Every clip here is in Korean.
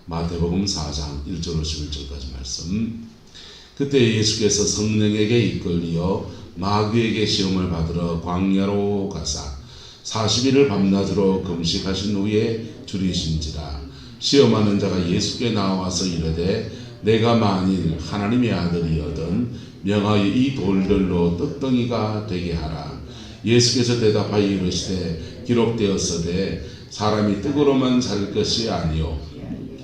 마태복음 4장 1절 11절까지 말씀. 그때 예수께서 성령에게 이끌리어 마귀에게 시험을 받으러 광야로 가사 40일을 밤낮으로 금식하신 후에 줄이신지라. 시험하는 자가 예수께 나와서 이르되 내가 만일 하나님의 아들이거든 명하여 이 돌들로 떡덩이가 되게 하라. 예수께서 대답하여 이르시되 기록되었으되 사람이 떡으로만 살 것이 아니요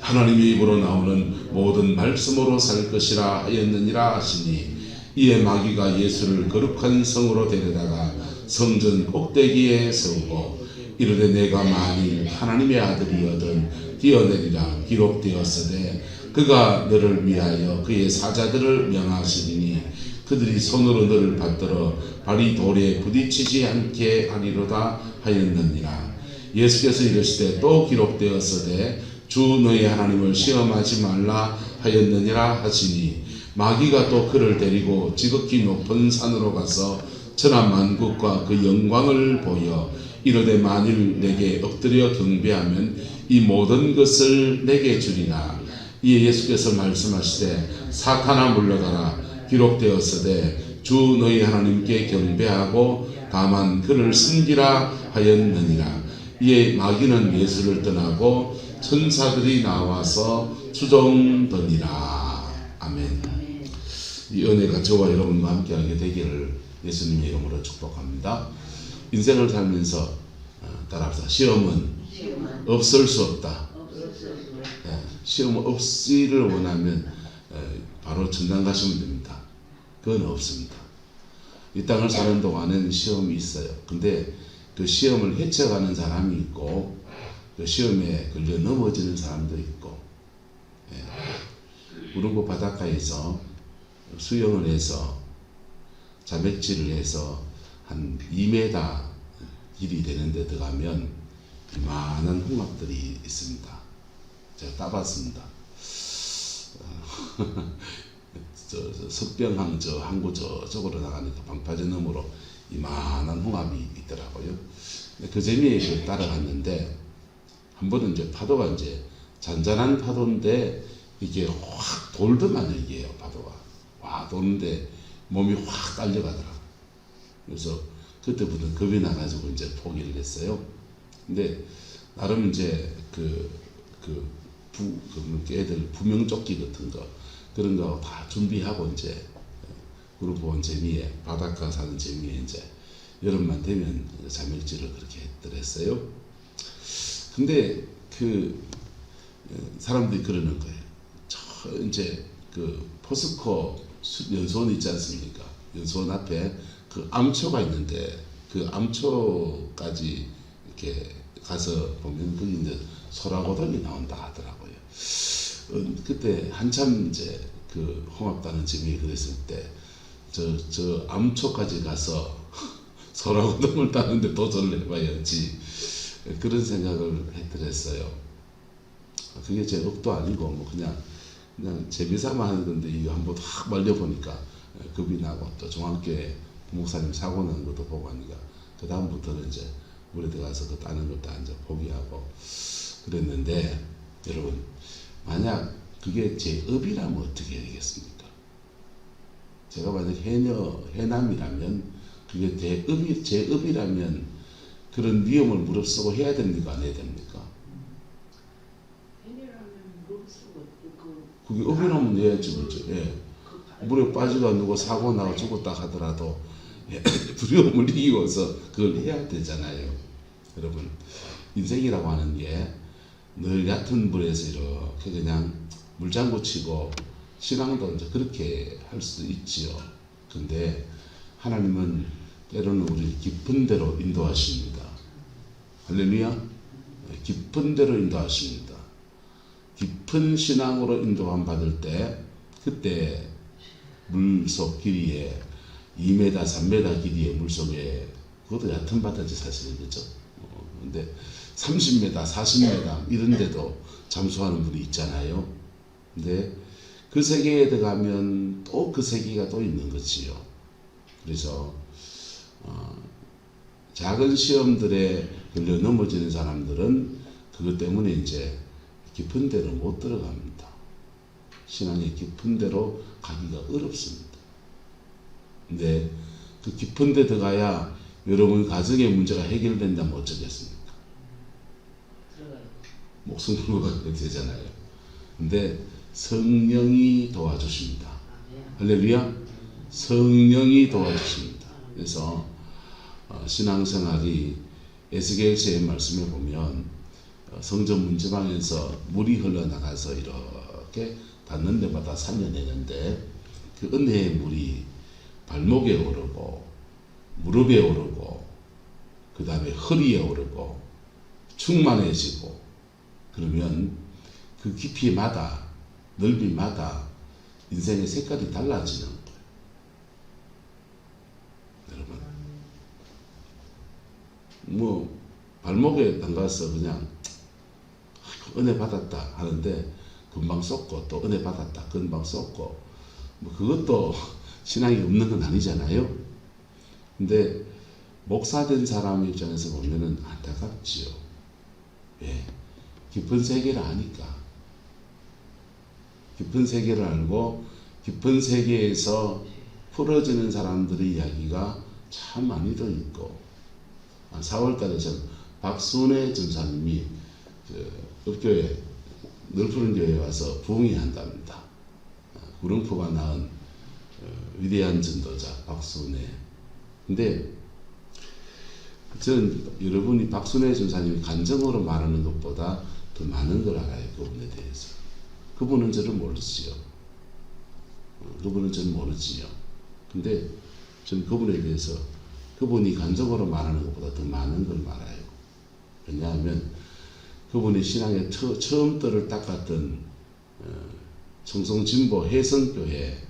하나님의 입으로 나오는 모든 말씀으로 살 것이라 하였느니라 하시니, 이에 마귀가 예수를 거룩한 성으로 데려다가 성전 꼭대기에 세우고 이르되 내가 만일 하나님의 아들이거든 뛰어내리라. 기록되었으되 그가 너를 위하여 그의 사자들을 명하시리니 그들이 손으로 너를 받들어 발이 돌에 부딪히지 않게 하리로다 하였느니라. 예수께서 이르시되 또 기록되었으되 주 너희 하나님을 시험하지 말라 하였느니라 하시니, 마귀가 또 그를 데리고 지극히 높은 산으로 가서 천하만국과 그 영광을 보여 이르되 만일 내게 엎드려 경배하면 이 모든 것을 내게 주리라. 이에 예수께서 말씀하시되 사탄아 물러가라. 기록되었으되 주 너희 하나님께 경배하고 다만 그를 섬기라 하였느니라. 이에 마귀는 예수를 떠나고 천사들이 나와서 수종더니라. 아멘. 이 은혜가 저와 여러분과 함께하게 되기를 예수님의 이름으로 축복합니다. 인생을 살면서 따라합시다. 시험은 없을 수 없다. 시험 없기를 원하면 바로 천당 가시면 됩니다. 그건 없습니다. 이 땅을 사는 동안은 시험이 있어요. 근데 그 시험을 헤쳐가는 사람이 있고 그 시험에 걸려 넘어지는 사람도 있고, 우르고 바닷가에서 수영을 해서 자백질을 해서 한 2m 길이 되는 데 들어가면 이만한 홍합들이 있습니다. 제가 따봤습니다. 석병항 항구 저쪽으로 나가니까 방파제 너머로 이만한 홍합이 있더라고요. 그 재미에 따라갔는데 한 번은 이제 파도가 이제 잔잔한 파도인데 이게 확 돌더만 얘기해요. 파도가 와 도는데 몸이 확 딸려가더라고요. 그래서 그때부터 겁이 나가지고 이제 포기를 했어요. 근데 나름 이제 애들 구명조끼 같은 거 그런 거 다 준비하고 이제 그룹 온 재미에 바닷가 사는 재미에 이제 여름만 되면 자멸질을 그렇게 했더랬어요. 근데 그 사람들이 그러는 거예요. 저 이제 그 포스코 연수원 있지 않습니까? 연수원 앞에 그 암초가 있는데 그 암초까지 이렇게 가서 보면 거기 이제 소라고등이 나온다 하더라고요. 그때 한참 이제 그 홍합 따는 재미에 그랬을 때 저 암초까지 가서 소라고등을 따는데 도전을 해봐야지 그런 생각을 했더랬어요. 그게 제 의도 아니고 뭐 그냥 재미삼아 하는 건데 이거 한번 확 말려보니까 겁이 나고 또 중학교에 목사님 사고 나는 것도 보고 하니까 그 다음부터는 이제 물에 들어가서 그 따는 것도 이제 포기하고 그랬는데, 여러분 만약 그게 제 업이라면 어떻게 되겠습니까? 제가 만약 해남이라면 그게 제 업이라면 그런 위험을 무릅쓰고 해야 됩니까? 안 해야 됩니까? 그게 업이라면 해야지 그죠? 예. 물에 빠지가 누구 사고 나고 죽었다 하더라도 두려움을 이기고서 그걸 해야 되잖아요. 여러분 인생이라고 하는 게 늘 얕은 물에서 이렇게 그냥 물장구 치고 신앙도 이제 그렇게 할 수도 있지요. 근데 하나님은 때로는 우리 깊은 데로 인도하십니다. 할렐루야. 깊은 데로 인도하십니다. 깊은 신앙으로 인도함 받을 때 그때 물속 길이에 2m, 3m 길이의 물속에 그것도 얕은 바다지 사실은 그죠. 근데 30m, 40m 이런데도 잠수하는 분이 있잖아요. 근데 그 세계에 들어가면 또 그 세계가 또 있는 거지요. 그래서 작은 시험들에 걸려 넘어지는 사람들은 그것 때문에 이제 깊은 데로 못 들어갑니다. 신앙의 깊은 데로 가기가 어렵습니다. 근데 그 깊은 데 들어가야 여러분 가정의 문제가 해결된다면 어쩌겠습니까? 목숨 걸고 가게 되잖아요. 근데 성령이 도와주십니다. 할렐루야. 성령이 도와주십니다. 그래서 신앙생활이 에스겔서의 말씀을 보면 성전 문지방에서 물이 흘러나가서 이렇게 닿는 데마다 살려내는데 그 은혜의 물이 발목에 오르고 무릎에 오르고 그 다음에 허리에 오르고 충만해지고 그러면 그 깊이마다 넓이마다 인생의 색깔이 달라지는 거예요. 여러분 뭐 발목에 담가서 그냥 은혜 받았다 하는데 금방 쏟고 또 은혜 받았다 금방 쏟고 뭐 그것도 신앙이 없는 건 아니잖아요. 근데 목사된 사람 입장에서 보면은 안타깝지요. 왜? 깊은 세계를 아니까. 깊은 세계를 알고 깊은 세계에서 풀어지는 사람들의 이야기가 참 많이 더 있고 4월달에 전 박순애 전사님이 읍교회 늘푸른 교회에 와서 부흥회 한답니다. 구릉포가 낳은 위대한 전도자 박순애. 근데 저는 여러분이 박순애 전사님이 간증으로 말하는 것보다 더 많은 걸 알아요. 그분에 대해서. 그분은 저를 모르지요. 그분은 저를 모르지요. 근데 저는 그분에 대해서 그분이 간증으로 말하는 것보다 더 많은 걸 말아요. 왜냐하면 그분이 신앙의 처음 뜰을 닦았던 청송진보 혜성교회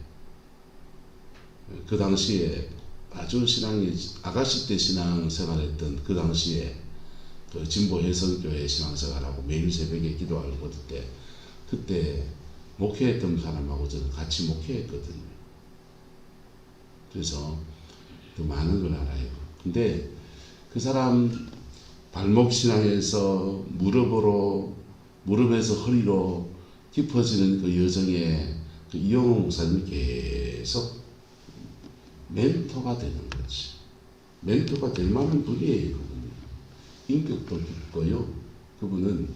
그 당시에 아주 신앙이 아가씨 때 신앙생활했던 그 당시에 그 진보 혜성교회 신앙생활하고 매일 새벽에 기도하고 그때 목회했던 사람하고 저는 같이 목회했거든요. 그래서 더 많은 걸 알아요. 근데 그 사람 발목 신앙에서 무릎에서 허리로 깊어지는 그 여정에 그 이영호 목사님이 계속 멘토가 되는 거지. 멘토가 될 만한 분이에요. 그분이. 인격도 깊고요. 그분은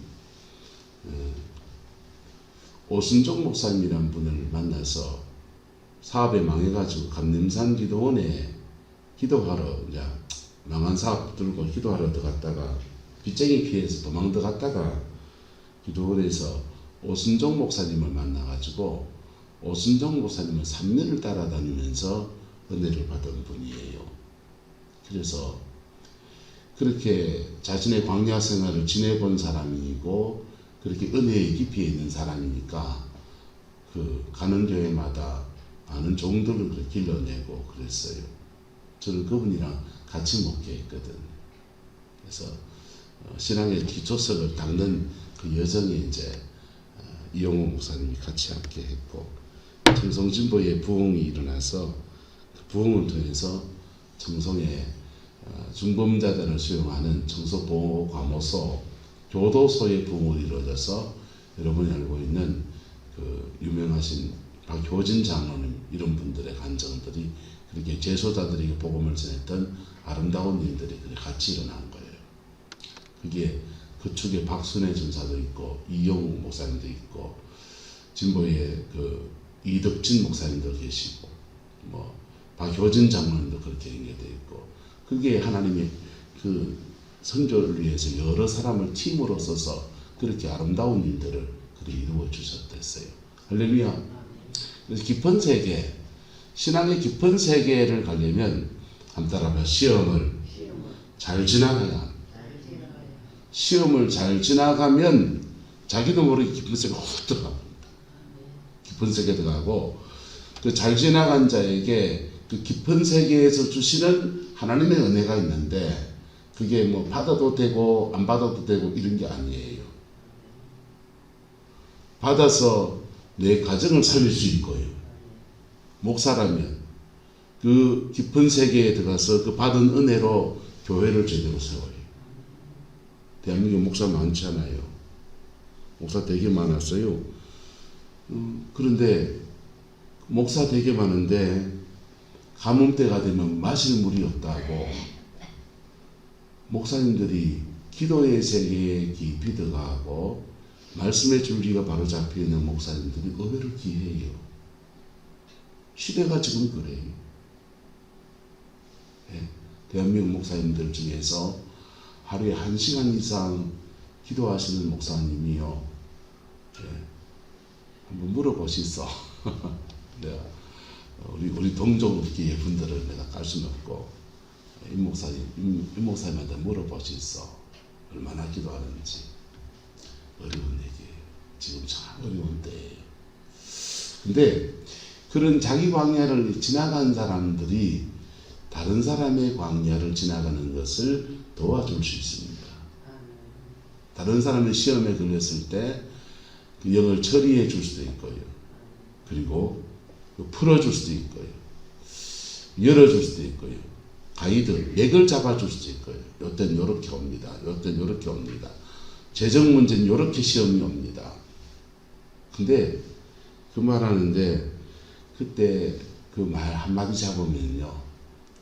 오순종 목사님이라는 분을 만나서 사업에 망해가지고 감림산 기도원에 기도하러 이제 망한 사업 들고 기도하러 들어갔다가 빚쟁이 피해서 도망 들어갔다가 기도원에서 오순종 목사님을 만나가지고 오순종 목사님을 3년을 따라다니면서 은혜를 받은 분이에요. 그래서 그렇게 자신의 광야 생활을 지내본 사람이고 그렇게 은혜의 깊이에 있는 사람이니까 그 가는 교회마다 많은 종들을 길러내고 그랬어요. 저는 그분이랑 같이 목회했거든. 그래서 신앙의 기초석을 닦는 그 여정에 이제 이용호 목사님이 같이 함께 했고 청송진보의 부흥이 일어나서 그 부흥을 통해서 청송에 중범자들을 수용하는 청소보호과모소 교도소의 부흥이 이루어져서 여러분이 알고 있는 그 유명하신 박효진 장로님 이런 분들의 간증들이 그렇게 제소자들에게 복음을 전했던 아름다운 일들이 같이 일어난 거예요. 그게 그 축에 박순애 전사도 있고 이영욱 목사님도 있고 진보의 그 이덕진 목사님도 계시고 뭐 박효진 장로님도 그렇게 연결되어 있고 그게 하나님의 그 선교를 위해서 여러 사람을 팀으로 써서 그렇게 아름다운 일들을 그렇게 이루어 주셨댔어요. 할렐루야. 그래서 깊은 세계, 신앙의 깊은 세계를 가려면 한번 따라봐. 시험을 잘 지나가야 합니다. 시험을 잘 지나가면 자기도 모르게 깊은 세계에 훅 들어갑니다. 깊은 세계에 들어가고 그 잘 지나간 자에게 그 깊은 세계에서 주시는 하나님의 은혜가 있는데 그게 뭐 받아도 되고 안 받아도 되고 이런 게 아니에요. 받아서 내 가정을 살릴 수 있고요. 목사라면 그 깊은 세계에 들어가서 그 받은 은혜로 교회를 제대로 세워요. 대한민국 목사 많잖아요. 목사 되게 많았어요. 그런데 목사 되게 많은데 가뭄 때가 되면 마실 물이 없다고 목사님들이 기도의 세계에 깊이 들어가고 말씀의 줄기가 바로 잡혀있는 목사님들이 의외로 귀해요. 시대가 지금 그래요. 네. 대한민국 목사님들 중에서 하루에 1시간 이상 기도하시는 목사님이요. 네. 한번 물어보시소. 내가 우리 동족 예분들을 내가 깔 수는 없고 이 목사님한테 물어보시소. 얼마나 기도하는지. 어려운 얘기예요. 지금 참 어려운 때예요. 근데 그런 자기 광야를 지나간 사람들이 다른 사람의 광야를 지나가는 것을 도와줄 수 있습니다. 다른 사람의 시험에 걸렸을 때 그 영을 처리해 줄 수도 있고요. 그리고 풀어줄 수도 있고요. 열어줄 수도 있고요. 가이드, 맥을 잡아줄 수도 있고요. 요땐 요렇게 옵니다. 요땐 요렇게 옵니다. 재정 문제는 요렇게 시험이 옵니다. 근데 그 말하는데 그때 그 말 한마디 잡으면요.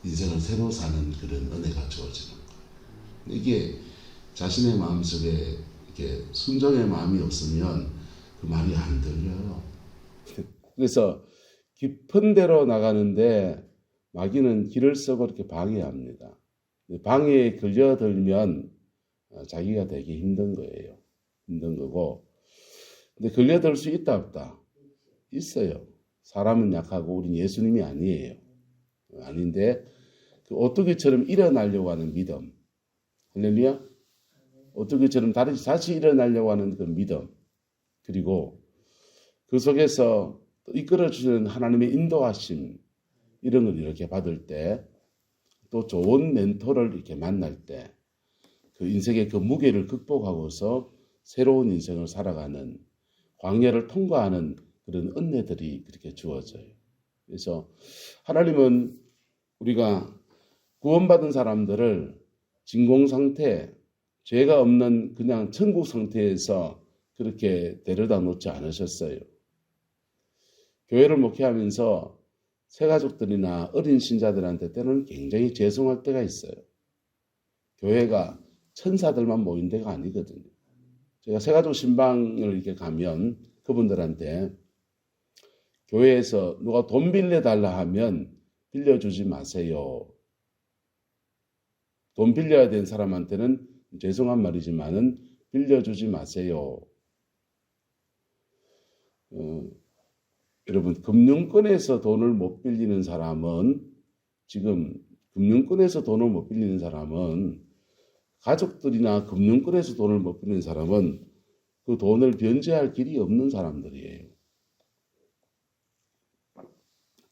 인생을 새로 사는 그런 은혜가 주어지는 거예요. 이게 자신의 마음속에 이렇게 순종의 마음이 없으면 그 말이 안 들려요. 그래서 깊은 데로 나가는데 마귀는 길을 쓰고 이렇게 방해합니다. 방해에 걸려들면 자기가 되게 힘든 거예요. 힘든 거고. 근데 걸려들 수 있다 없다? 있어요. 사람은 약하고 우린 예수님이 아니에요. 아닌데 그 오뚜기처럼 일어나려고 하는 믿음. 할렐루야. 오뚜기처럼 다시 일어나려고 하는 그 믿음. 그리고 그 속에서 이끌어주는 하나님의 인도하심 이런 걸 이렇게 받을 때 또 좋은 멘토를 이렇게 만날 때 그 인생의 그 무게를 극복하고서 새로운 인생을 살아가는 광야를 통과하는 그런 은혜들이 그렇게 주어져요. 그래서 하나님은 우리가 구원받은 사람들을 진공 상태, 죄가 없는 그냥 천국 상태에서 그렇게 데려다 놓지 않으셨어요. 교회를 목회하면서 새가족들이나 어린 신자들한테 때는 굉장히 죄송할 때가 있어요. 교회가 천사들만 모인 데가 아니거든요. 제가 새가족 신방을 이렇게 가면 그분들한테 교회에서 누가 돈 빌려달라 하면 빌려주지 마세요. 돈 빌려야 되는 사람한테는 죄송한 말이지만은 빌려주지 마세요. 여러분, 금융권에서 돈을 못 빌리는 사람은 지금 금융권에서 돈을 못 빌리는 사람은 가족들이나 금융권에서 돈을 못 빌리는 사람은 그 돈을 변제할 길이 없는 사람들이에요.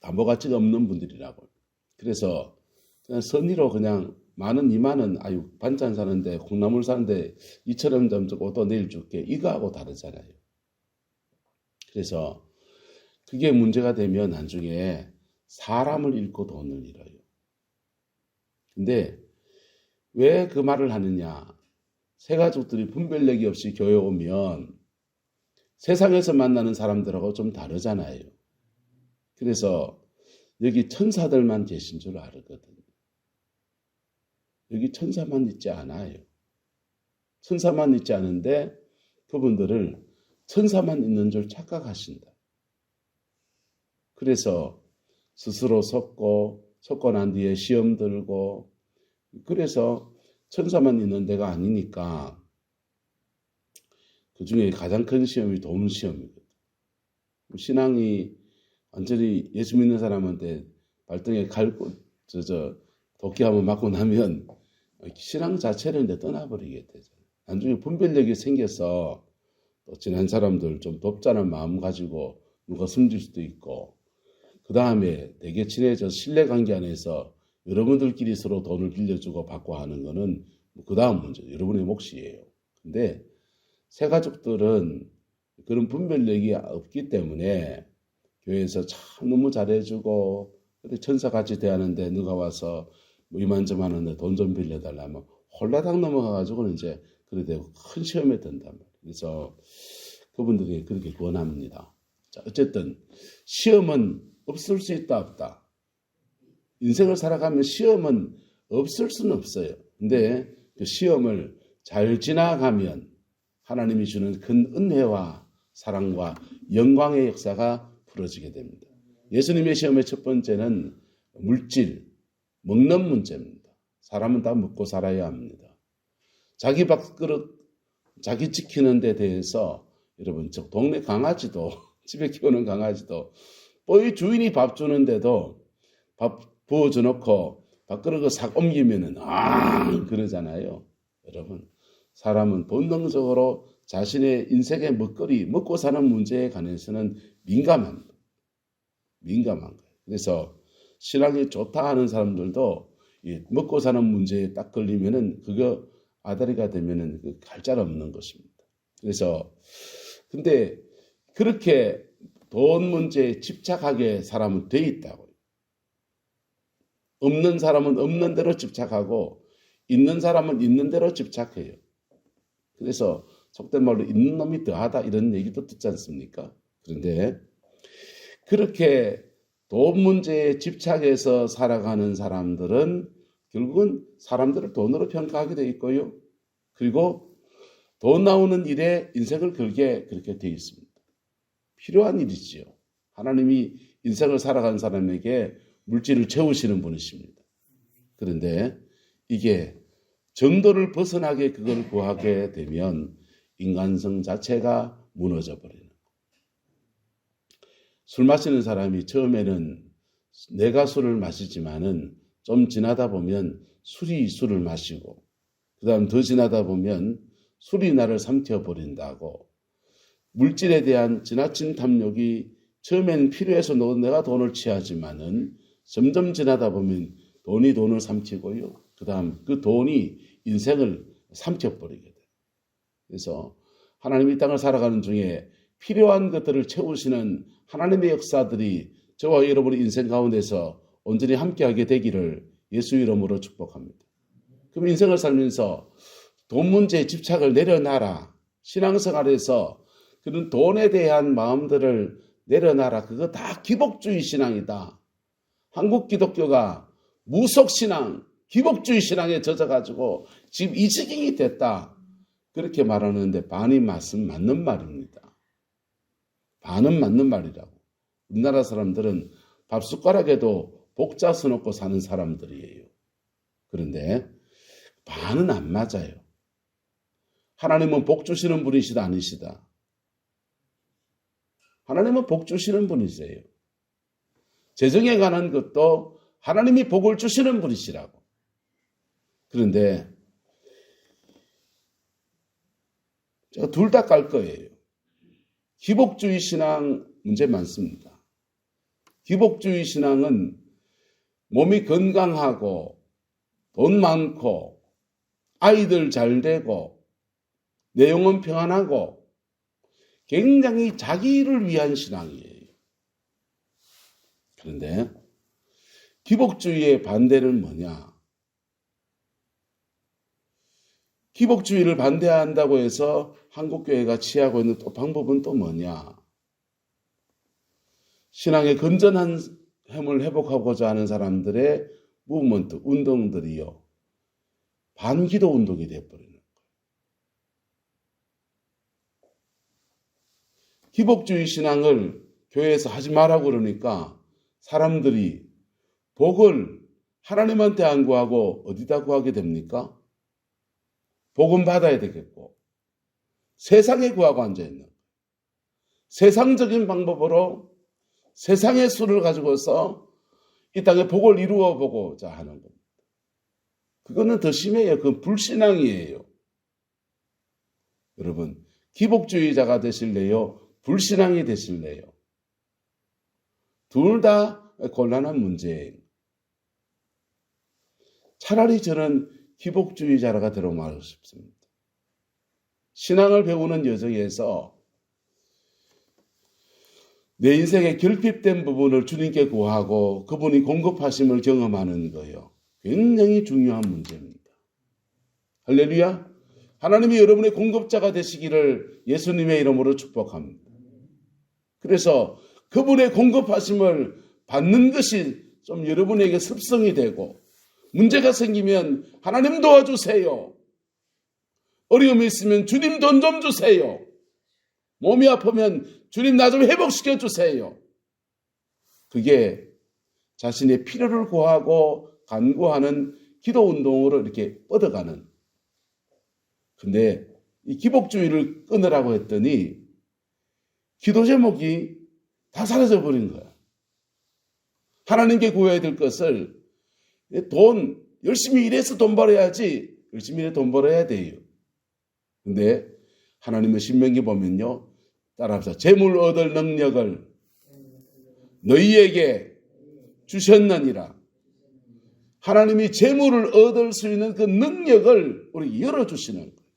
담보 가치가 없는 분들이라고. 그래서 그냥 선의로 그냥 만원, 2만원, 아유 반찬 사는데 콩나물 사는데 2,000원 좀 주고 또 내일 줄게. 이거하고 다르잖아요. 그래서 그게 문제가 되면 나중에 사람을 잃고 돈을 잃어요. 근데 왜 그 말을 하느냐? 새가족들이 분별력이 없이 교회 오면 세상에서 만나는 사람들하고 좀 다르잖아요. 그래서 여기 천사들만 계신 줄 알거든요. 여기 천사만 있지 않아요. 천사만 있지 않은데 그분들을 천사만 있는 줄 착각하신다. 그래서 스스로 속고 난 뒤에 시험 들고 그래서 천사만 있는 데가 아니니까 그 중에 가장 큰 시험이 돈 시험이거든. 신앙이 완전히 예수 믿는 사람한테 발등에 도끼 한번 맞고 나면 신앙 자체를 이제 떠나버리게 되잖아요. 나중에 분별력이 생겨서 또 지난 사람들 좀 돕자는 마음 가지고 누가 숨질 수도 있고 그 다음에 되게 친해져 신뢰관계 안에서 여러분들끼리 서로 돈을 빌려주고 받고 하는 거는 그 다음 문제, 여러분의 몫이에요. 근데 새가족들은 그런 분별력이 없기 때문에 교회에서 참 너무 잘해주고 천사같이 대하는데 누가 와서 뭐 이만저만 하는데 돈 좀 빌려달라 하면 홀라당 넘어가가지고는 이제 그래 되고 큰 시험에 든단 말이에요. 그래서 그분들에게 그렇게 권합니다. 자, 어쨌든 시험은 없을 수 있다 없다. 인생을 살아가면 시험은 없을 수는 없어요. 근데 그 시험을 잘 지나가면 하나님이 주는 큰 은혜와 사랑과 영광의 역사가 풀어지게 됩니다. 예수님의 시험의 첫 번째는 물질, 먹는 문제입니다. 사람은 다 먹고 살아야 합니다. 자기 밥그릇, 자기 지키는 데 대해서 여러분, 저 동네 강아지도 집에 키우는 강아지도 이 주인이 밥 주는데도 밥 부어줘 놓고 밥그릇을 싹 옮기면은 그러잖아요. 여러분, 사람은 본능적으로 자신의 인생의 먹거리, 먹고 사는 문제에 관해서는 민감한 거예요. 그래서 신앙이 좋다 하는 사람들도 먹고 사는 문제에 딱 걸리면은 그거 아다리가 되면은 그 갈자리 없는 것입니다. 그래서 근데 그렇게 돈 문제에 집착하게 사람은 돼 있다고요. 없는 사람은 없는 대로 집착하고 있는 사람은 있는 대로 집착해요. 그래서 속된 말로 있는 놈이 더하다 이런 얘기도 듣지 않습니까? 그런데 그렇게 돈 문제에 집착해서 살아가는 사람들은 결국은 사람들을 돈으로 평가하게 돼 있고요. 그리고 돈 나오는 일에 인생을 걸게 그렇게 돼 있습니다. 필요한 일이지요. 하나님이 인생을 살아가는 사람에게 물질을 채우시는 분이십니다. 그런데 이게 정도를 벗어나게 그걸 구하게 되면 인간성 자체가 무너져 버리는 거예요. 술 마시는 사람이 처음에는 내가 술을 마시지만은 좀 지나다 보면 술이 술을 마시고 그다음 더 지나다 보면 술이 나를 삼켜버린다고 물질에 대한 지나친 탐욕이 처음엔 필요해서 내가 돈을 취하지만은 점점 지나다 보면 돈이 돈을 삼키고요. 그다음 그 돈이 인생을 삼켜버리게 돼요. 그래서 하나님이 이 땅을 살아가는 중에 필요한 것들을 채우시는 하나님의 역사들이 저와 여러분의 인생 가운데서 온전히 함께하게 되기를 예수 이름으로 축복합니다. 그럼 인생을 살면서 돈 문제에 집착을 내려놔라. 신앙생활에서 그런 돈에 대한 마음들을 내려놔라. 그거 다 기복주의 신앙이다. 한국 기독교가 무속신앙, 기복주의 신앙에 젖어가지고 지금 이 지경이 됐다. 그렇게 말하는데 반이 맞는 말입니다. 반은 맞는 말이라고. 우리나라 사람들은 밥숟가락에도 복자 써놓고 사는 사람들이에요. 그런데 반은 안 맞아요. 하나님은 복 주시는 분이시다 아니시다. 하나님은 복 주시는 분이세요. 재정에 관한 것도 하나님이 복을 주시는 분이시라고. 그런데 제가 둘 다 깔 거예요. 기복주의 신앙 문제 많습니다. 기복주의 신앙은 몸이 건강하고 돈 많고 아이들 잘 되고 내 영혼 평안하고 굉장히 자기를 위한 신앙이에요. 그런데 기복주의의 반대는 뭐냐? 기복주의를 반대한다고 해서 한국교회가 취하고 있는 또 방법은 또 뭐냐? 신앙의 건전한 힘을 회복하고자 하는 사람들의 무브먼트, 운동들이요. 반기도 운동이 되어버리는 거예요. 기복주의 신앙을 교회에서 하지 말라고 그러니까 사람들이 복을 하나님한테 안 구하고 어디다 구하게 됩니까? 복은 받아야 되겠고 세상에 구하고 앉아있는 거예요. 세상적인 방법으로 세상의 수를 가지고서 이 땅에 복을 이루어 보고자 하는 겁니다. 그거는 더 심해요. 그건 불신앙이에요. 여러분, 기복주의자가 되실래요? 불신앙이 되실래요? 둘 다 곤란한 문제예요. 차라리 저는 기복주의자가 되라고 말하고 싶습니다. 신앙을 배우는 여정에서 내 인생의 결핍된 부분을 주님께 구하고 그분이 공급하심을 경험하는 거예요. 굉장히 중요한 문제입니다. 할렐루야. 하나님이 여러분의 공급자가 되시기를 예수님의 이름으로 축복합니다. 그래서 그분의 공급하심을 받는 것이 좀 여러분에게 습성이 되고, 문제가 생기면 하나님 도와주세요. 어려움이 있으면 주님 돈 좀 주세요. 몸이 아프면 주님 나 좀 회복시켜 주세요. 그게 자신의 필요를 구하고 간구하는 기도 운동으로 이렇게 뻗어가는. 근데 이 기복주의를 끊으라고 했더니 기도 제목이 다 사라져 버린 거야. 하나님께 구해야 될 것을 돈 열심히 일해서 돈 벌어야지, 열심히 일해 돈 벌어야 돼요. 근데 하나님의 신명기 보면요, 따라합시다. 재물 얻을 능력을 너희에게 주셨느니라. 하나님이 재물을 얻을 수 있는 그 능력을 우리 열어주시는 거예요.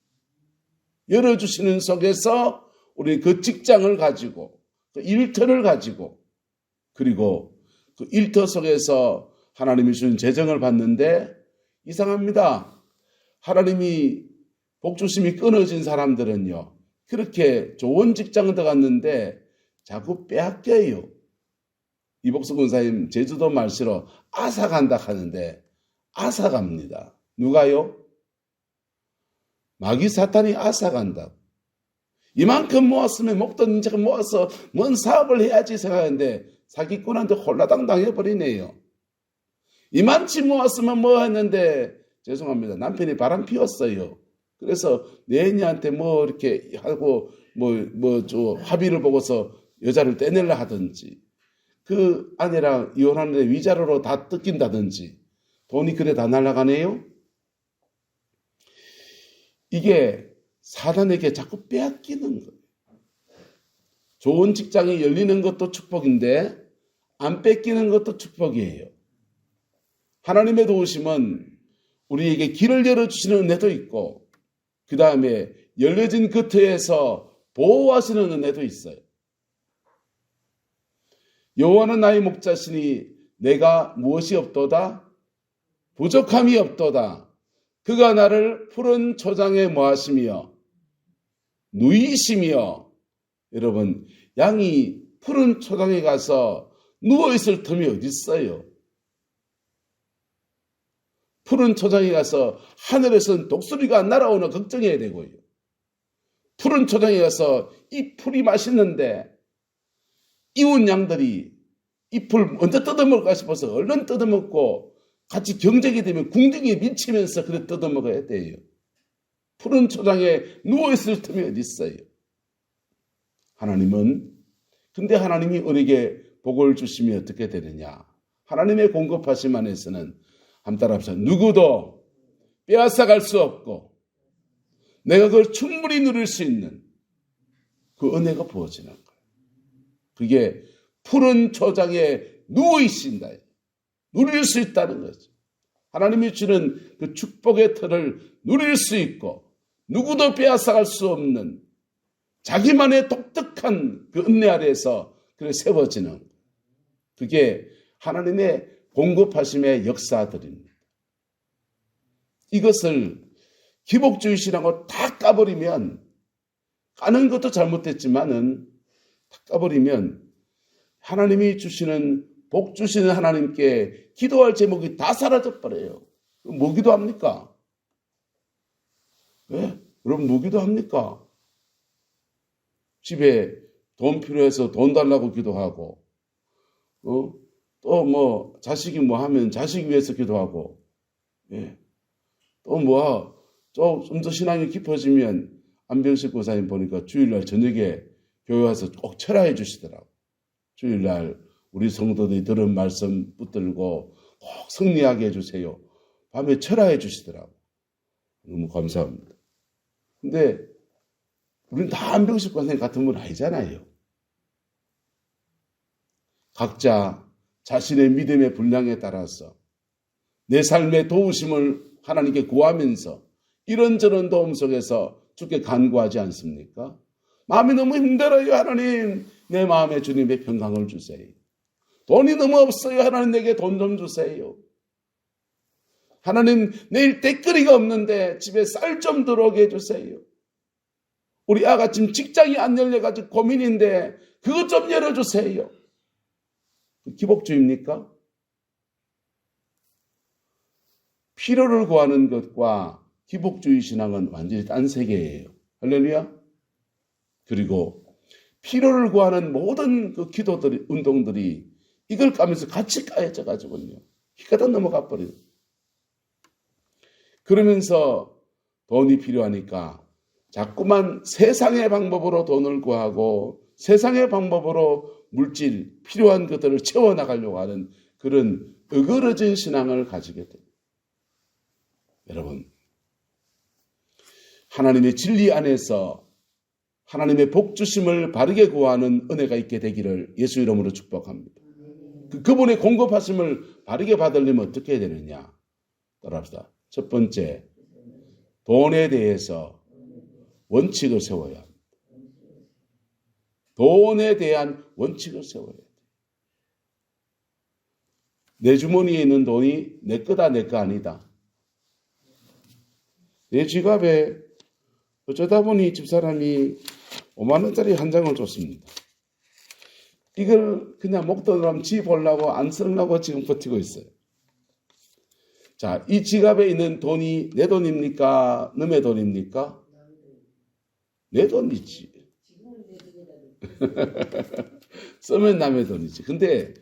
열어주시는 속에서 우리 그 직장을 가지고, 그 일터를 가지고, 그리고 그 일터 속에서 하나님이 주신 재정을 받는데 이상합니다. 하나님이 복주심이 끊어진 사람들은요, 그렇게 좋은 직장을 들어갔는데 자꾸 빼앗겨요. 이복수 군사님 제주도 말씨로 앗아간다 하는데 앗아갑니다. 누가요? 마귀 사탄이 앗아간다고. 이만큼 모았으면 목돈 인자가 모아서 뭔 사업을 해야지 생각하는데 사기꾼한테 홀라당 당해버리네요. 이만치 모았으면 뭐 했는데, 죄송합니다, 남편이 바람 피웠어요. 그래서 내녀한테 뭐 이렇게 하고 합의를 보고서 여자를 떼내려 하든지, 그 아내랑 이혼하는데 위자료로 다 뜯긴다든지, 돈이 그래 다 날아가네요. 이게 사단에게 자꾸 빼앗기는 거예요. 좋은 직장이 열리는 것도 축복인데 안 뺏기는 것도 축복이에요. 하나님의 도우심은 우리에게 길을 열어주시는 은혜도 있고, 그 다음에 열려진 그 터에서 보호하시는 은혜도 있어요. 여호와는 나의 목자시니 내가 무엇이 없도다? 부족함이 없도다. 그가 나를 푸른 초장에 모하시며 누이시며. 여러분, 양이 푸른 초장에 가서 누워있을 틈이 어디 있어요? 푸른 초장에 가서 하늘에서는 독수리가 날아오나 걱정해야 되고요. 푸른 초장에 가서 이 풀이 맛있는데 이웃 양들이 이 풀 언제 뜯어먹을까 싶어서 얼른 뜯어먹고 같이 경쟁이 되면 궁둥이에 미치면서 그래 뜯어먹어야 돼요. 푸른 초장에 누워있을 틈이 어디 있어요? 근데 하나님이 우리에게 복을 주시면 어떻게 되느냐? 하나님의 공급하심 안에서는 한번 따라합시다. 누구도 빼앗아갈 수 없고 내가 그걸 충분히 누릴 수 있는 그 은혜가 부어지는 거예요. 그게 푸른 초장에 누워있신다. 누릴 수 있다는 거죠. 하나님이 주는 그 축복의 틀을 누릴 수 있고 누구도 빼앗아갈 수 없는 자기만의 독특한 그 은혜 아래에서 그래 세워지는, 그게 하나님의 공급하심의 역사들입니다. 이것을 기복주의시라고 다 까버리면, 까는 것도 잘못됐지만은 다 까버리면 하나님이 주시는, 복 주시는 하나님께 기도할 제목이 다 사라져버려요. 뭐 기도합니까? 왜? 여러분 뭐 기도합니까? 집에 돈 필요해서 돈 달라고 기도하고, 또 뭐 자식이 뭐 하면 자식 위해서 기도하고, 또 뭐 좀 더 신앙이 깊어지면 안병식 고사님 보니까 주일날 저녁에 교회 와서 꼭 철화해 주시더라고. 주일날 우리 성도들이 들은 말씀 붙들고 꼭 승리하게 해주세요. 밤에 철화해 주시더라고. 너무 감사합니다. 근데 우리는 다 안병식 고사님 같은 분 아니잖아요. 각자 자신의 믿음의 분량에 따라서 내 삶의 도우심을 하나님께 구하면서 이런저런 도움 속에서 주께 간구하지 않습니까? 마음이 너무 힘들어요. 하나님, 내 마음에 주님의 평강을 주세요. 돈이 너무 없어요. 하나님, 내게 돈 좀 주세요. 하나님, 내일 댓거리가 없는데 집에 쌀 좀 들어오게 해주세요. 우리 아가 지금 직장이 안 열려가지고 고민인데 그것 좀 열어주세요. 기복주의입니까? 필요를 구하는 것과 기복주의 신앙은 완전히 딴 세계예요. 할렐루야. 그리고 필요를 구하는 모든 그 기도들이, 운동들이 이걸 까면서 같이 까여져 가지고요. 희가다 넘어가 버려요. 그러면서 돈이 필요하니까 자꾸만 세상의 방법으로 돈을 구하고 세상의 방법으로 물질, 필요한 것들을 채워나가려고 하는 그런 어그러진 신앙을 가지게 됩니다. 여러분, 하나님의 진리 안에서 하나님의 복주심을 바르게 구하는 은혜가 있게 되기를 예수 이름으로 축복합니다. 그분의 공급하심을 바르게 받으려면 어떻게 해야 되느냐? 따라합시다. 첫 번째, 돈에 대해서 원칙을 세워야 합니다. 돈에 대한 원칙을 세워야 돼요. 내 주머니에 있는 돈이 내 거다, 내 거 아니다. 내 지갑에 어쩌다 보니 집사람이 5만 원짜리 한 장을 줬습니다. 이걸 그냥 목돈으로 지 보려고 안 쓰려고 지금 버티고 있어요. 자, 이 지갑에 있는 돈이 내 돈입니까? 남의 돈입니까? 내 돈이지. 쓰면 남의 돈이지. 근데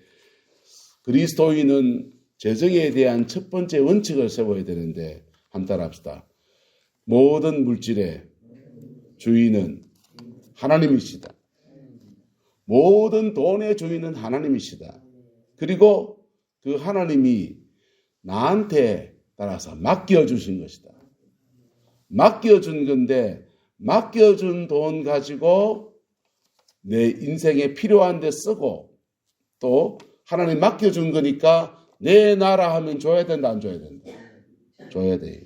그리스도인은 재정에 대한 첫 번째 원칙을 세워야 되는데 한번 따라합시다. 모든 물질의 주인은 하나님이시다. 모든 돈의 주인은 하나님이시다. 그리고 그 하나님이 나한테 따라서 맡겨주신 것이다. 맡겨준 건데 맡겨준 돈 가지고 내 인생에 필요한 데 쓰고 또 하나님 맡겨준 거니까 내 나라 하면 줘야 된다, 안 줘야 된다? 줘야 돼요.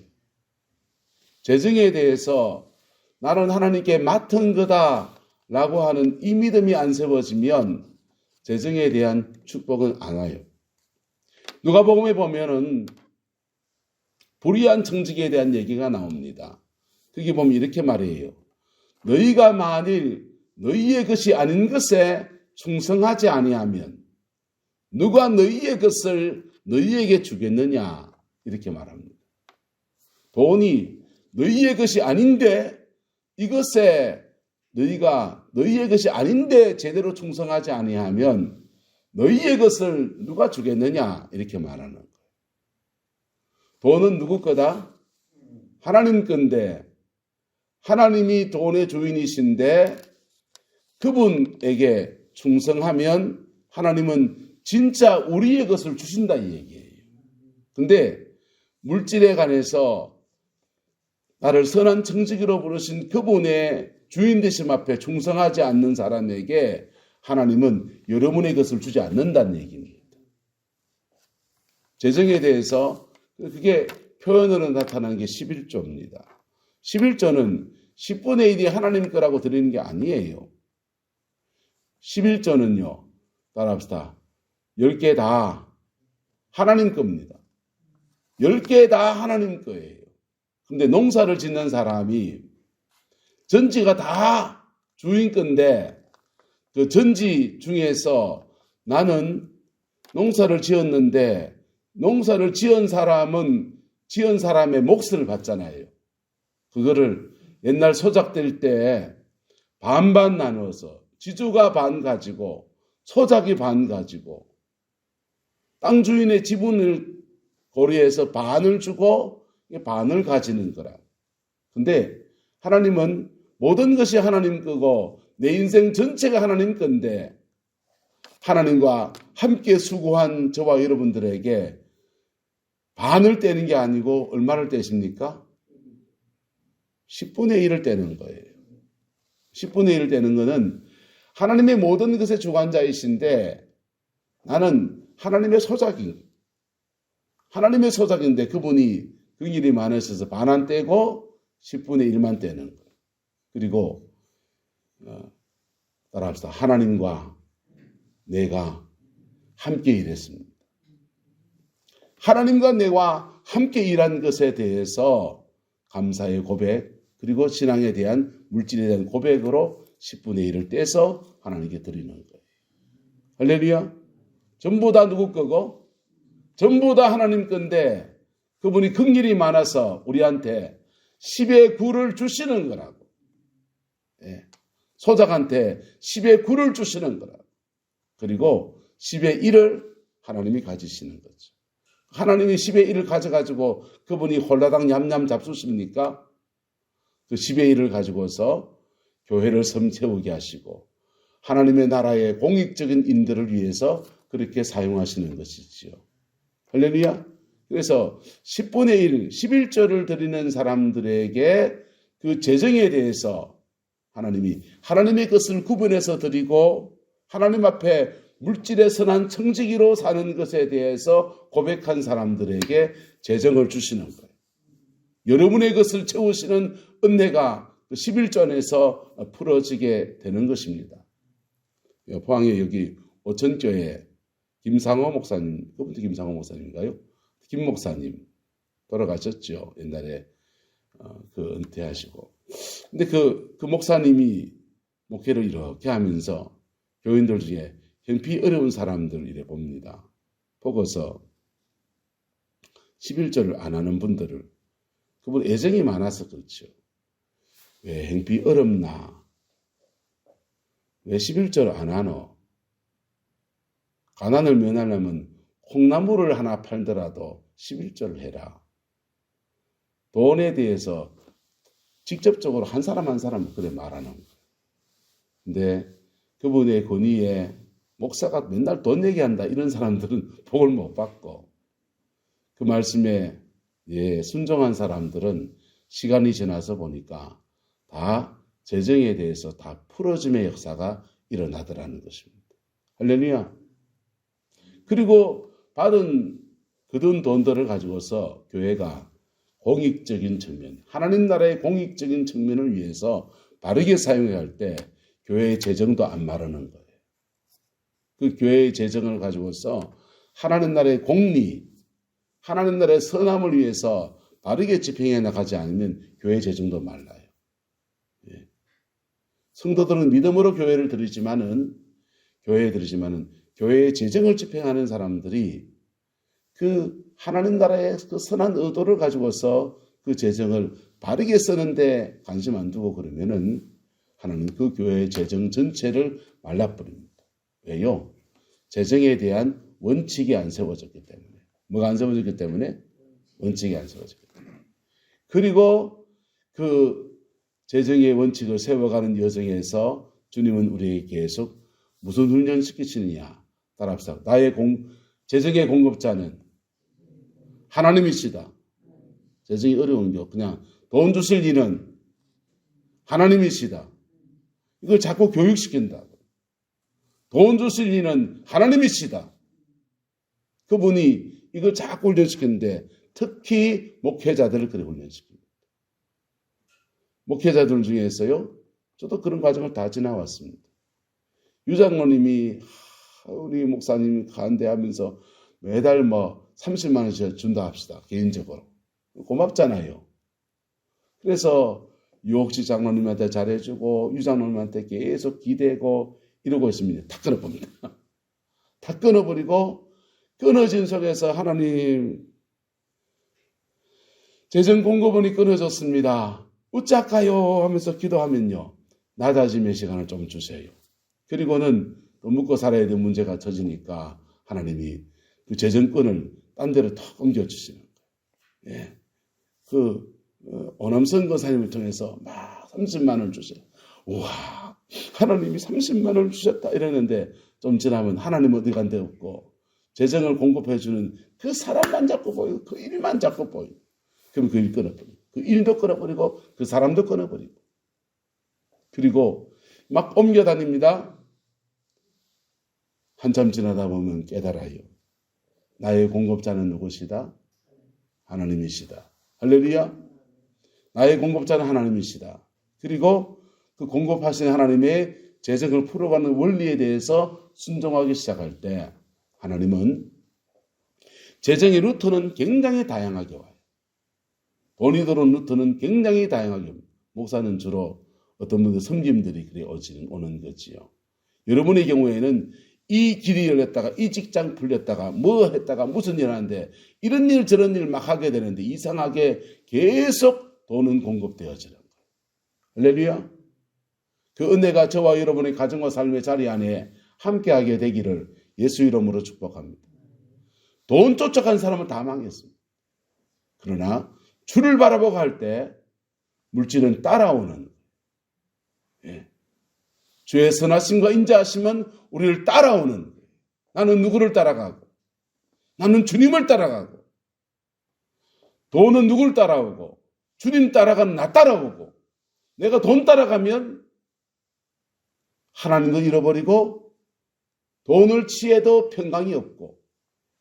재정에 대해서 나는 하나님께 맡은 거다라고 하는 이 믿음이 안 세워지면 재정에 대한 축복은 안 와요. 누가복음에 보면은 불의한 청지기에 대한 얘기가 나옵니다. 거기 보면 이렇게 말해요. 너희가 만일 너희의 것이 아닌 것에 충성하지 아니하면 누가 너희의 것을 너희에게 주겠느냐 이렇게 말합니다. 돈이 너희의 것이 아닌데 이것에 너희가 너희의 것이 아닌데 제대로 충성하지 아니하면 너희의 것을 누가 주겠느냐 이렇게 말하는 거예요. 돈은 누구 거다? 하나님 건데 하나님이 돈의 주인이신데 그분에게 충성하면 하나님은 진짜 우리의 것을 주신다 이 얘기예요. 근데 물질에 관해서 나를 선한 청지기로 부르신 그분의 주인 되심 앞에 충성하지 않는 사람에게 하나님은 여러분의 것을 주지 않는다는 얘기입니다. 재정에 대해서 그게 표현으로 나타나는 게 11조입니다. 11조는 10분의 1이 하나님 거라고 드리는 게 아니에요. 11조는요. 따라합시다. 10개 다 하나님 겁니다. 10개 다 하나님 거예요. 근데 농사를 짓는 사람이 전지가 다 주인 건데 그 전지 중에서 나는 농사를 지었는데 농사를 지은 사람은 지은 사람의 몫을 받잖아요. 그거를 옛날 소작될 때 반반 나눠서 지주가 반 가지고 소작이 반 가지고 땅 주인의 지분을 고려해서 반을 주고 반을 가지는 거라. 근데 하나님은 모든 것이 하나님 거고 내 인생 전체가 하나님 건데 하나님과 함께 수고한 저와 여러분들에게 반을 떼는 게 아니고 얼마를 떼십니까? 10분의 1을 떼는 거예요. 10분의 1을 떼는 거는 하나님의 모든 것의 주관자이신데 나는 하나님의 소작인데 그분이 그 일이 많으셔서 반 안 떼고 10분의 1만 떼는 거예요. 그리고 따라합시다. 하나님과 내가 함께 일했습니다. 하나님과 내가 함께 일한 것에 대해서 감사의 고백, 그리고 신앙에 대한 물질에 대한 고백으로 10분의 1을 떼서 하나님께 드리는 거예요. 할렐루야. 전부 다 누구 거고? 전부 다 하나님 건데 그분이 긍휼이 많아서 우리한테 10의 9를 주시는 거라고. 예. 소작한테 10의 9를 주시는 거라고. 그리고 10의 1을 하나님이 가지시는 거죠. 하나님이 10의 1을 가져가지고 그분이 홀라당 냠냠 잡수십니까? 그 10의 1을 가지고서 교회를 섬세우게 하시고 하나님의 나라의 공익적인 인들을 위해서 그렇게 사용하시는 것이지요. 할렐루야. 그래서 10분의 1, 11조를 드리는 사람들에게 그 재정에 대해서 하나님이 하나님의 것을 구분해서 드리고 하나님 앞에 물질의 선한 청지기로 사는 것에 대해서 고백한 사람들에게 재정을 주시는 거예요. 여러분의 것을 채우시는 은혜가 11조 안에서 풀어지게 되는 것입니다. 포항에 여기 오천교회 김상호 목사님, 그분도 김상호 목사님인가요? 김 목사님 돌아가셨죠. 옛날에 그 은퇴하시고. 근데 그 목사님이 목회를 이렇게 하면서 교인들 중에 형피 어려운 사람들 이래 봅니다. 보고서 11조를 안 하는 분들을 그분 애정이 많아서 그렇죠. 왜 형피 어렵나? 왜 11조를 안 하노? 가난을 면하려면 콩나물을 하나 팔더라도 11조를 해라. 돈에 대해서 직접적으로 한 사람 한 사람 그래 말하는 거예요. 근데 그분의 권위에 목사가 맨날 돈 얘기한다 이런 사람들은 복을 못 받고 그 말씀에 순종한 사람들은 시간이 지나서 보니까 다 재정에 대해서 다 풀어짐의 역사가 일어나더라는 것입니다. 할렐루야. 그리고 받은 그돈 돈들을 가지고서 교회가 공익적인 측면, 하나님 나라의 공익적인 측면을 위해서 바르게 사용해야 할 때 교회의 재정도 안 마르는 거예요. 그 교회의 재정을 가지고서 하나님 나라의 공리, 하나님 나라의 선함을 위해서 바르게 집행해 나가지 않으면 교회 재정도 말라요. 예. 성도들은 믿음으로 교회를 드리지만은 교회의 재정을 집행하는 사람들이 그 하나님 나라의 그 선한 의도를 가지고서 그 재정을 바르게 쓰는데 관심 안 두고 그러면은 하나님 그 교회의 재정 전체를 말라버립니다. 왜요? 재정에 대한 원칙이 안 세워졌기 때문에. 뭐가 안 세워졌기 때문에? 원칙이 안 세워졌기 때문에. 그리고 그 재정의 원칙을 세워가는 여정에서 주님은 우리에게 계속 무슨 훈련시키시느냐? 따라합시다. 나의 재정의 공급자는 하나님이시다. 재정이 어려운 게 그냥 돈 주실 일은 하나님이시다. 이걸 자꾸 교육시킨다. 돈 주실 일은 하나님이시다. 그분이 이걸 자꾸 훈련시키는데 특히 목회자들을 그렇게 훈련시킵니다. 목회자들 중에서요. 저도 그런 과정을 다 지나왔습니다. 유장로님이 우리 목사님이 간대하면서 매달 30만 원씩 준다 합시다. 개인적으로. 고맙잖아요. 그래서 유옥지 장로님한테 잘해주고 유장로님한테 계속 기대고 이러고 있습니다. 다 끊어버립니다. 다 끊어버리고 끊어진 속에서 하나님 재정 공급원이 끊어졌습니다. 어찌할까요? 하면서 기도하면요. 낮아짐의 시간을 좀 주세요. 그리고는 또 묵고 살아야 될 문제가 터지니까 하나님이 그 재정권을 딴 데로 턱 옮겨주시는 거예요. 예. 오남선 권사님을 통해서 막 30만 원을 주세요. 우와, 하나님이 30만 원을 주셨다 이러는데 좀 지나면 하나님 어디 간 데 없고 재정을 공급해주는 그 사람만 자꾸 보이고 그 일만 자꾸 보이고 그럼 그 일 끊어버리고 그 일도 끊어버리고 그 사람도 끊어버리고 그리고 막 옮겨다닙니다. 한참 지나다 보면 깨달아요. 나의 공급자는 누구시다? 하나님이시다. 할렐루야. 나의 공급자는 하나님이시다. 그리고 그 공급하신 하나님의 재정을 풀어가는 원리에 대해서 순종하기 시작할 때 하나님은 재정의 루트는 굉장히 다양하게 와요. 돈이 들어온 루트는 굉장히 다양하게 옵니다. 목사는 주로 어떤 분들 섬김들이 그래 오는 거지요. 여러분의 경우에는 이 길이 열렸다가 이 직장 풀렸다가 뭐 했다가 무슨 일 하는데 이런 일 저런 일 막 하게 되는데 이상하게 계속 돈은 공급되어지는 거예요. 할렐루야. 그 은혜가 저와 여러분의 가정과 삶의 자리 안에 함께하게 되기를 예수 이름으로 축복합니다. 돈 쫓아간 사람은 다 망했습니다. 그러나 주를 바라보고 할 때 물질은 따라오는, 주의 선하심과 인자하심은 우리를 따라오는, 나는 누구를 따라가고 나는 주님을 따라가고, 돈은 누구를 따라오고 주님 따라가는 나 따라오고, 내가 돈 따라가면 하나님도 잃어버리고 돈을 취해도 평강이 없고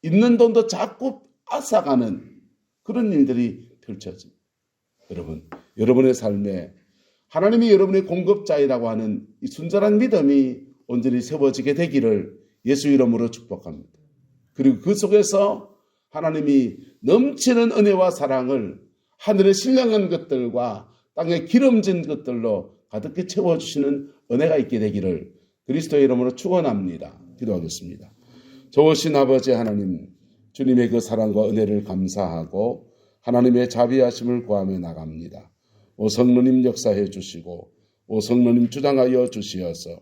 있는 돈도 자꾸 앗아가는 그런 일들이 펼쳐집니다. 여러분, 여러분의 삶에 하나님이 여러분의 공급자이라고 하는 이 순전한 믿음이 온전히 세워지게 되기를 예수 이름으로 축복합니다. 그리고 그 속에서 하나님이 넘치는 은혜와 사랑을 하늘의 신령한 것들과 땅에 기름진 것들로 가득히 채워주시는 은혜가 있게 되기를 그리스도의 이름으로 축원합니다. 기도하겠습니다. 좋으신 아버지 하나님, 주님의 그 사랑과 은혜를 감사하고 하나님의 자비하심을 구하며 나갑니다. 오 성령님 역사해 주시고 오 성령님 주장하여 주시어서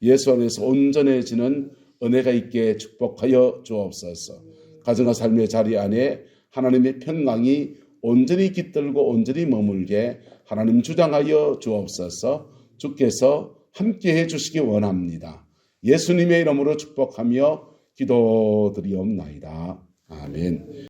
예수 안에서 온전해지는 은혜가 있게 축복하여 주옵소서. 가정과 삶의 자리 안에 하나님의 평강이 온전히 깃들고 온전히 머물게 하나님 주장하여 주옵소서. 주께서 함께해 주시기 원합니다. 예수님의 이름으로 축복하며 기도드리옵나이다. 아멘.